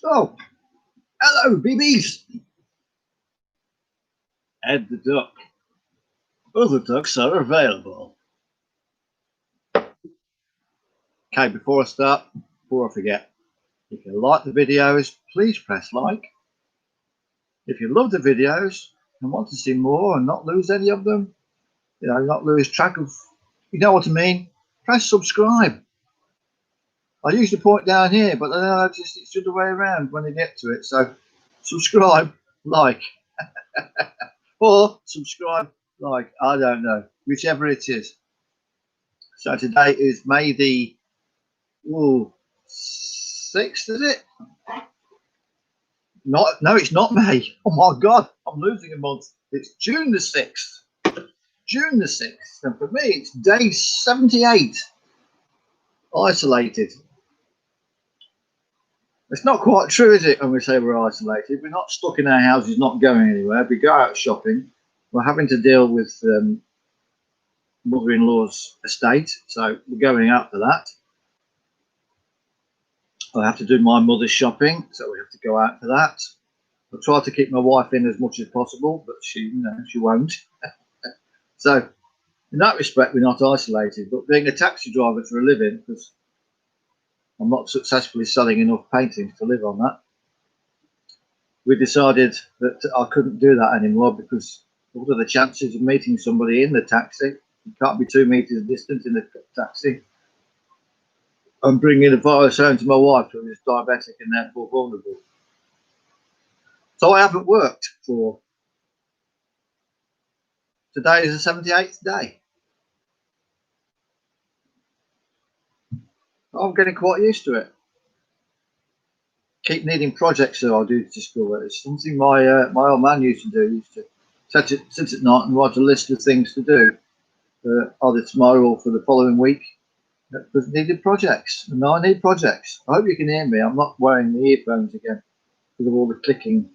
Oh, hello, BBs. Ed the duck. Other ducks are available. Okay, before I forget, if you like the videos, please press like. If you love the videos and want to see more and not lose any of them, not lose track of, you know what I mean, press subscribe. I usually point down here, but then it's the other way around when I get to it. So subscribe, like, or subscribe, like, I don't know, whichever it is. So today is May the 6th, is it? No, it's not May. Oh my God, I'm losing a month. It's June the 6th. June the 6th. And for me, it's day 78. Isolated. It's not quite true, is it, when we say we're isolated? We're not stuck in our houses, not going anywhere. We go out shopping. We're having to deal with mother-in-law's estate, so we're going out for that. I have to do my mother's shopping, so we have to go out for that. I try to keep my wife in as much as possible, but she won't. So in that respect, we're not isolated. But being a taxi driver for a living, because I'm not successfully selling enough paintings to live on that, we decided that I couldn't do that anymore, because what are the chances of meeting somebody in the taxi? You can't be 2 meters distant in the taxi. I'm bringing a virus home to my wife who is diabetic and therefore vulnerable. So I haven't worked for, today is the 78th day. I'm getting quite used to it. Keep needing projects that I'll do to school. It's something my old man used to do. He used to sit at night and write a list of things to do, either tomorrow or for the following week. Because needed projects, and I need projects. I hope you can hear me. I'm not wearing the earphones again because of all the clicking.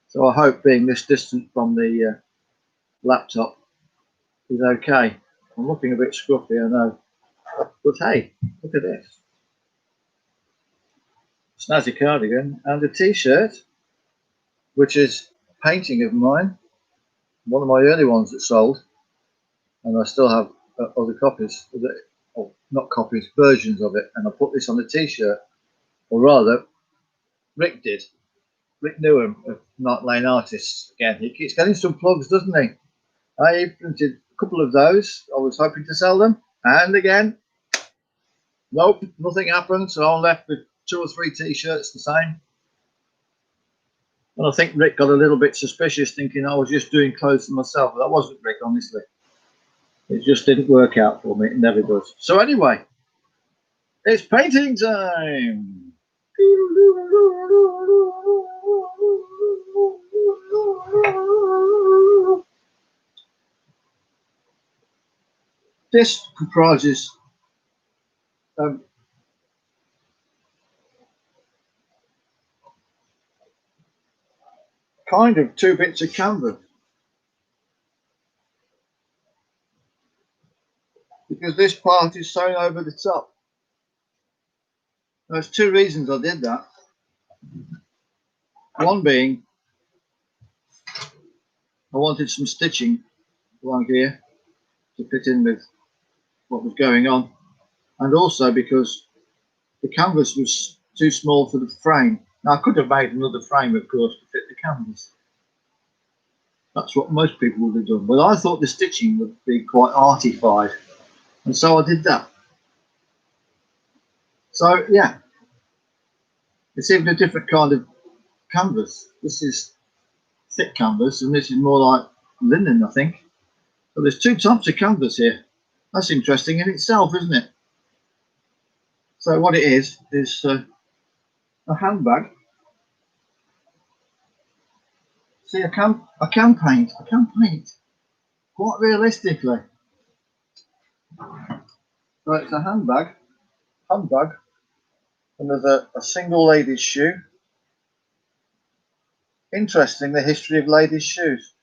So I hope being this distant from the laptop is okay. I'm looking a bit scruffy, I know. But hey, look at this. Snazzy cardigan and a t-shirt, which is a painting of mine, one of my early ones that sold, and I still have other copies of it, or not copies, versions of it, and I put this on a t-shirt, or rather, Rick did. Rick Newham of Night Lane Artists again. He keeps getting some plugs, doesn't he? I printed a couple of those. I was hoping to sell them, and again, nope, nothing happened. So I'm left with 2 or 3 t-shirts the same. And I think Rick got a little bit suspicious, thinking I was just doing clothes for myself. But that wasn't Rick, honestly. It just didn't work out for me. It never does. So anyway, it's painting time. This comprises kind of 2 bits of canvas, because this part is sewn over the top. There's 2 reasons I did that. One being I wanted some stitching along here to fit in with what was going on, and also because the canvas was too small for the frame. Now I could have made another frame, of course, to fit the canvas. That's what most people would have done, but I thought the stitching would be quite artified, and so I did that. So yeah, it's even a different kind of canvas. This is thick canvas, and this is more like linen, I think. So there's 2 types of canvas here. That's interesting in itself, isn't it? So what it is a handbag. See, I can paint quite realistically. So it's a handbag, and there's a single lady's shoe. Interesting, the history of ladies' shoes.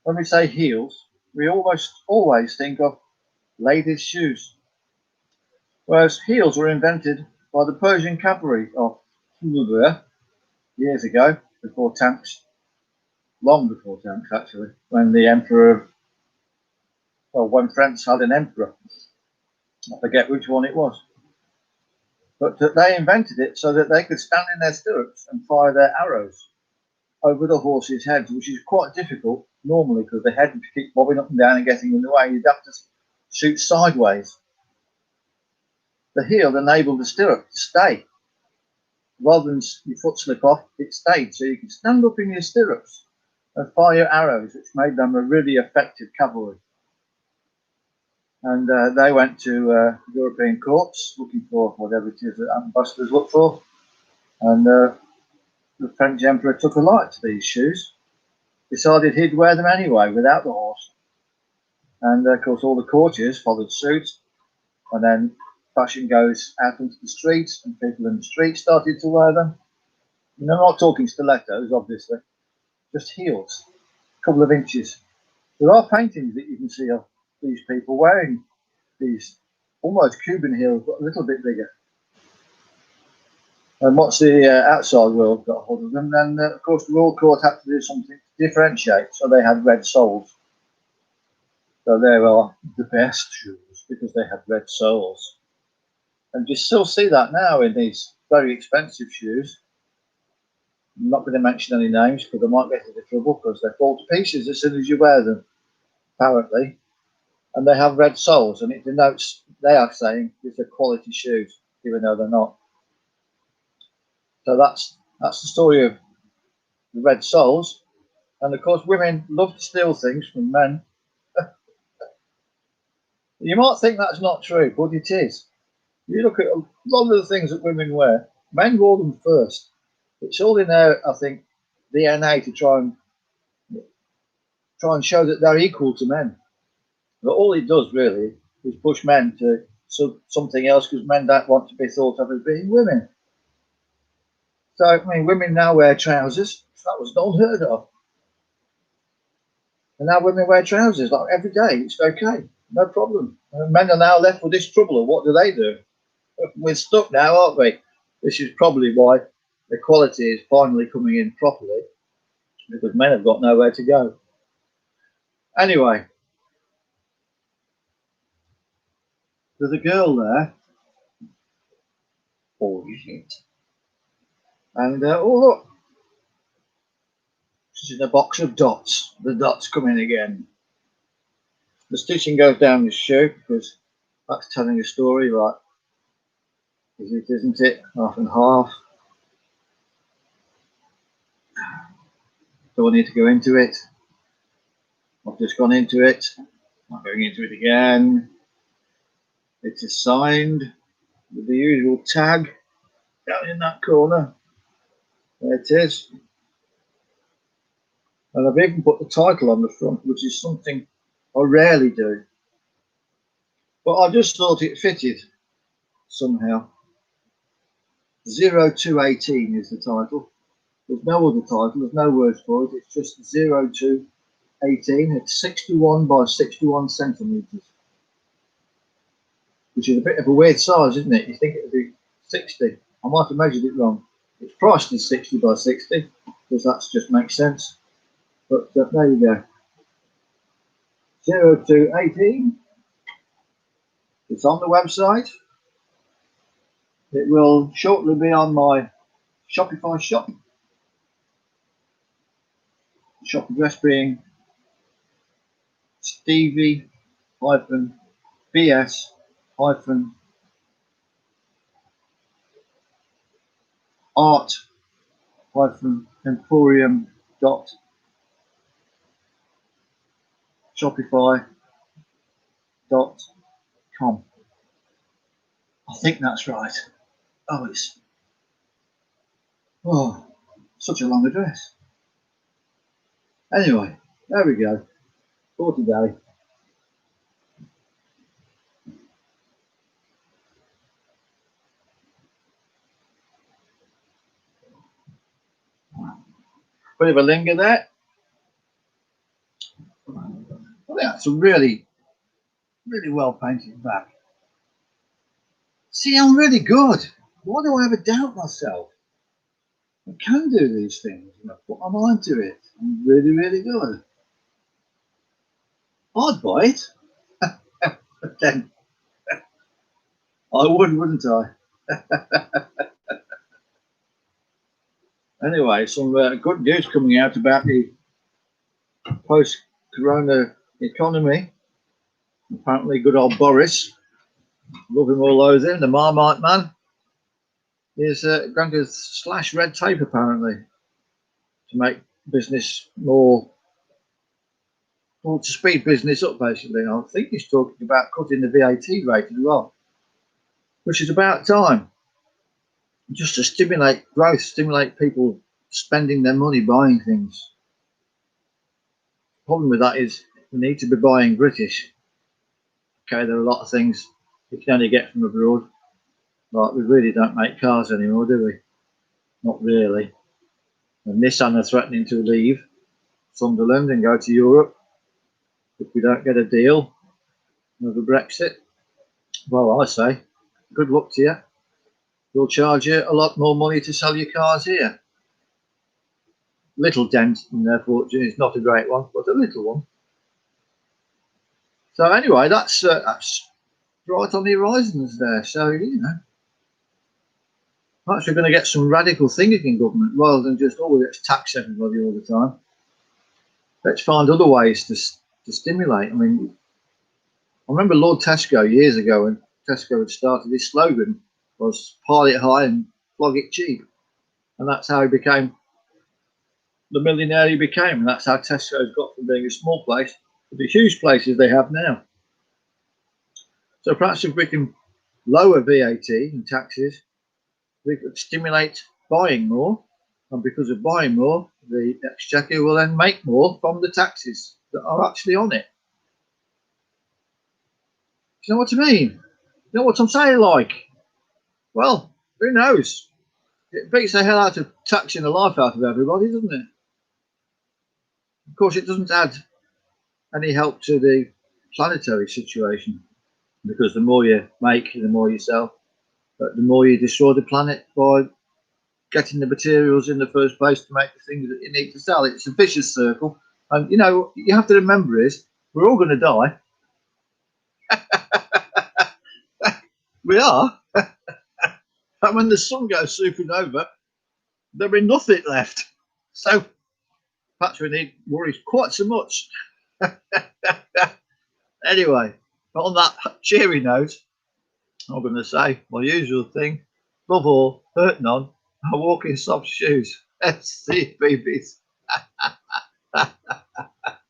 When we say heels, we almost always think of ladies' shoes, whereas heels were invented by the Persian cavalry of years ago, before tanks, long before tanks actually, when the emperor, well, when France had an emperor, I forget which one it was, but they invented it so that they could stand in their stirrups and fire their arrows over the horses' heads, which is quite difficult normally because the head would keep bobbing up and down and getting in the way. You'd have to shoot sideways. The heel enabled the stirrup to stay. Rather than your foot slip off, it stayed. So you could stand up in your stirrups and fire your arrows, which made them a really effective cavalry. And they went to European courts looking for whatever it is that ambassadors look for. And the French emperor took a light to these shoes, decided he'd wear them anyway without the horse. And of course, all the courtiers followed suit. And then fashion goes out into the streets, and people in the streets started to wear them. You know, I'm not talking stilettos, obviously, just heels, a couple of inches. There are paintings that you can see of these people wearing these almost Cuban heels, but a little bit bigger. And once the outside world got hold of them, then of course the royal court had to do something to differentiate, so they had red soles. So they are the best shoes because they had red soles. And you still see that now in these very expensive shoes. I'm not going to mention any names because I might get into trouble because they fall to pieces as soon as you wear them, apparently. And they have red soles, and it denotes they are saying these are quality shoes, even though they're not. So that's the story of the red soles. And of course, women love to steal things from men. You might think that's not true, but it is. You look at a lot of the things that women wear, men wore them first. It's all in their, I think, DNA to try and show that they're equal to men. But all it does really is push men to something else because men don't want to be thought of as being women. So, I mean, women now wear trousers. That was unheard of. And now women wear trousers like every day. It's okay, no problem. And men are now left with this trouble. And what do? We're stuck now, aren't we? This is probably why equality is finally coming in properly because men have got nowhere to go. Anyway, there's a girl there. Oh, shit. And oh, look, she's in a box of dots. The dots come in again. The stitching goes down the shoe because that's telling a story, like, is it, isn't it? Half and half. Do I need to go into it? I've just gone into it. I'm going into it again. It is signed with the usual tag down in that corner. There it is. And I've even put the title on the front, which is something I rarely do. But I just thought it fitted somehow. 0218 is the title. There's no other title, there's no words for it. It's just 0218. It's 61 by 61 centimetres, which is a bit of a weird size, isn't it? You think it would be 60. I might have measured it wrong. It's priced as 60 by 60 because that just makes sense. But there you go. 0218. It's on the website. It will shortly be on my Shopify shop. Shop address being stevie-art-emporium.shopify.com. I think that's right. Oh, it's such a long address. Anyway, there we go for today. Bit of a linger there. I think that's a really, really well painted back. See, I'm really good. Why do I ever doubt myself? I can do these things. And I put my mind to it. I'm really, really good. I'd buy it. But then I would, wouldn't I? Anyway, some good news coming out about the post-corona economy. Apparently, good old Boris, love him or loathe him, the Marmite man, is going to slash red tape apparently to make business more, well, to speed business up basically. I think he's talking about cutting the VAT rate as well, which is about time, just to stimulate growth, stimulate people spending their money buying things. The problem with that is we need to be buying British. Okay, there are a lot of things you can only get from abroad. Like we really don't make cars anymore, do we? Not really. And Nissan are threatening to leave Sunderland and go to Europe if we don't get a deal over Brexit. Well, I say, good luck to you. We'll charge you a lot more money to sell your cars here. Little dent in their fortune is not a great one, but a little one. So anyway, that's right on the horizons there. So perhaps we're going to get some radical thinking in government rather than just let's tax everybody all the time. Let's find other ways to stimulate. I mean, I remember Lord Tesco years ago when Tesco had started. His slogan was "Pile it high and flog it cheap," and that's how he became the millionaire he became. And that's how Tesco's got from being a small place to the huge places they have now. So perhaps if we can lower VAT and taxes, we could stimulate buying more, and because of buying more, the exchequer will then make more from the taxes that are actually on it. Do you know what I mean? You know what I'm saying? Like, well, who knows? It beats the hell out of taxing the life out of everybody, doesn't it? Of course, it doesn't add any help to the planetary situation because the more you make, the more you sell, but the more you destroy the planet by getting the materials in the first place to make the things that you need to sell. It's a vicious circle. And you have to remember is we're all going to die. We are. And when the sun goes supernova, there'll be nothing left. So perhaps we need worry quite so much. Anyway, on that cheery note, I'm going to say my usual thing: love all, hurt none. I walk in soft shoes. See you, babies.